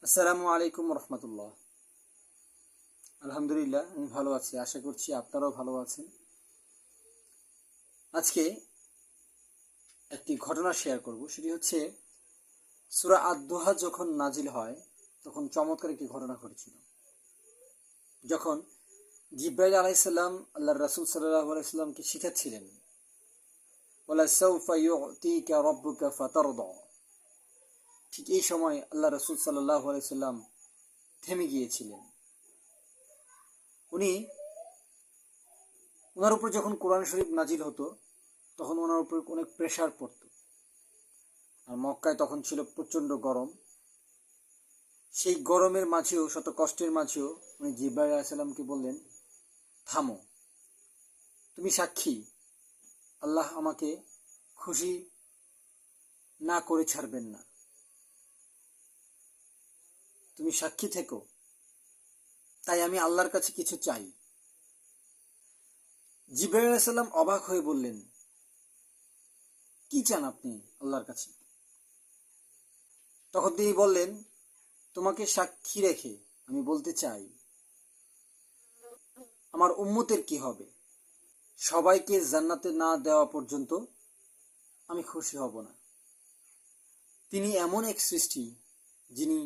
আসসালামু আলাইকুম রহমতুল্লাহ। আলহামদুলিল্লাহ, আমি ভালো আছি। আশা করছি আপনারাও ভালো আছেন। আজকে একটি ঘটনা শেয়ার করব। সেটি হচ্ছে সূরা আদ-দুহা যখন নাজিল হয় তখন চমৎকার একটি ঘটনা ঘটেছিল। যখন জিবরাইল আলাইহিস সালাম আল্লাহর রাসূল সাল্লাল্লাহু আলাইহি সাল্লামকে শিখাচ্ছিলেন, ওয়ালা সাউফা ইউতিকা রাব্বুকা ফাতারদা, ঠিক এই সময় আল্লাহ রাসূল সাল্লাল্লাহু আলাইহি সাল্লাম থেমে গিয়েছিলেন। ওনার উপর যখন কোরআন শরীফ নাজিল হতো তখন ওনার উপর অনেক প্রেশার পড়ত। আর মক্কায় তখন ছিল প্রচণ্ড গরম। সেই গরমের মাঝেও, শত কষ্টের মাঝেও উনি জিবরাইল আলাইহিস সালামকে বললেন, থামো, তুমি সাক্ষী, আল্লাহ আমাকে খুশি না করে ছাড়বেন না, তুমি সাক্ষী থেকো, তাই আমি আল্লাহর কাছে কিছু চাই। জিবরাইল আলাইহিস সালাম অবাক হয়ে বললেন, কি চান আপনি আল্লাহর কাছে? তখন তিনি বললেন, তোমাকে সাক্ষী রেখে আমি বলতে চাই, আমার উম্মতের কি হবে? সবাইকে জান্নাতে না দেওয়া পর্যন্ত আমি খুশি হব না। তিনি এমন এক সৃষ্টি যিনি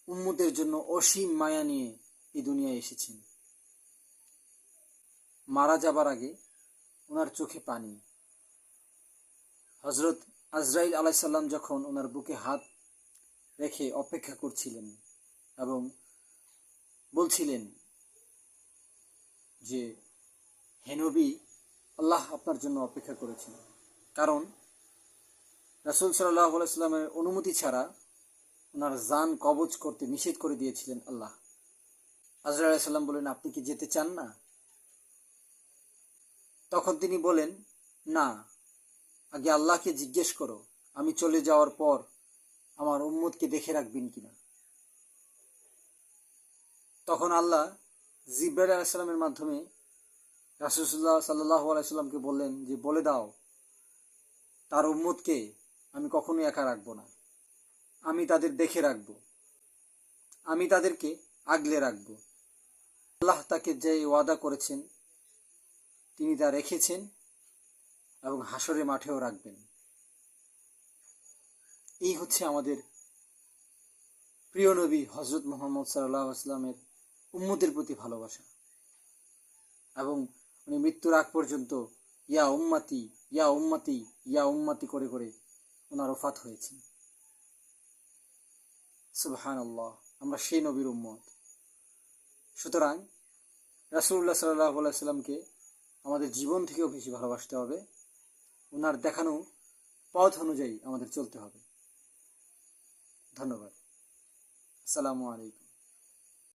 উম্মতের জন্য অসীম মায়া নিয়ে এই দুনিয়ায় এসেছেন। মারা যাবার আগে ওনার চোখে পানি। হযরত আজরাইল আলাইহিস সালাম যখন ওনার বুকে হাত রেখে অপেক্ষা করছিলেন এবং বলছিলেন যে, হে নবী, আল্লাহ আপনার জন্য অপেক্ষা করেছেন, কারণ রাসূল সাল্লাল্লাহু আলাইহি সাল্লামের অনুমতি ছাড়া ওনার জান কবজ করতে নিষেধ করে দিয়েছিলেন আল্লাহ। আজরাইল আলাইহিস সালাম বলেন, আপনি কি যেতে চান না? তখন তিনি বলেন, না, আগে আল্লাহকে জিজ্ঞেস করো আমি চলে যাওয়ার পর আমার উম্মতকে দেখে রাখবেন কিনা। তখন আল্লাহ জিবরাইল আলাইহিস সালামের মাধ্যমে রাসূলুল্লাহ সাল্লাল্লাহু আলাইহি সাল্লামকে বললেন যে, বলে দাও তার উম্মতকে আমি কখনোই একা রাখবো না, আমি তাদের দেখে রাখবো, আমি তাদেরকে আগলে রাখবো। আল্লাহ তাকে যে ওয়াদা করেছেন তিনি তা রেখেছেন এবং হাসরের মাঠেও রাখবেন। এই হচ্ছে আমাদের প্রিয় নবী হযরত মুহাম্মদ সাল্লাল্লাহু আলাইহি ওয়াসাল্লামের উম্মতের প্রতি ভালোবাসা। এবং উনি মৃত্যুর আগ পর্যন্ত ইয়া উম্মতি ইয়া উম্মতি ইয়া উম্মতি করে করে ওনার ওফাত হয়েছে। সুবহানাল্লাহ, আমরা সেই নবীর উম্মত। সুতরাং রাসূলুল্লাহ সাল্লাল্লাহু আলাইহি সাল্লামকে আমাদের জীবন থেকেও বেশি ভালোবাসতে হবে। ওনার দেখানো পথ অনুযায়ী আমাদের চলতে হবে। ধন্যবাদ। আসসালামু আলাইকুম।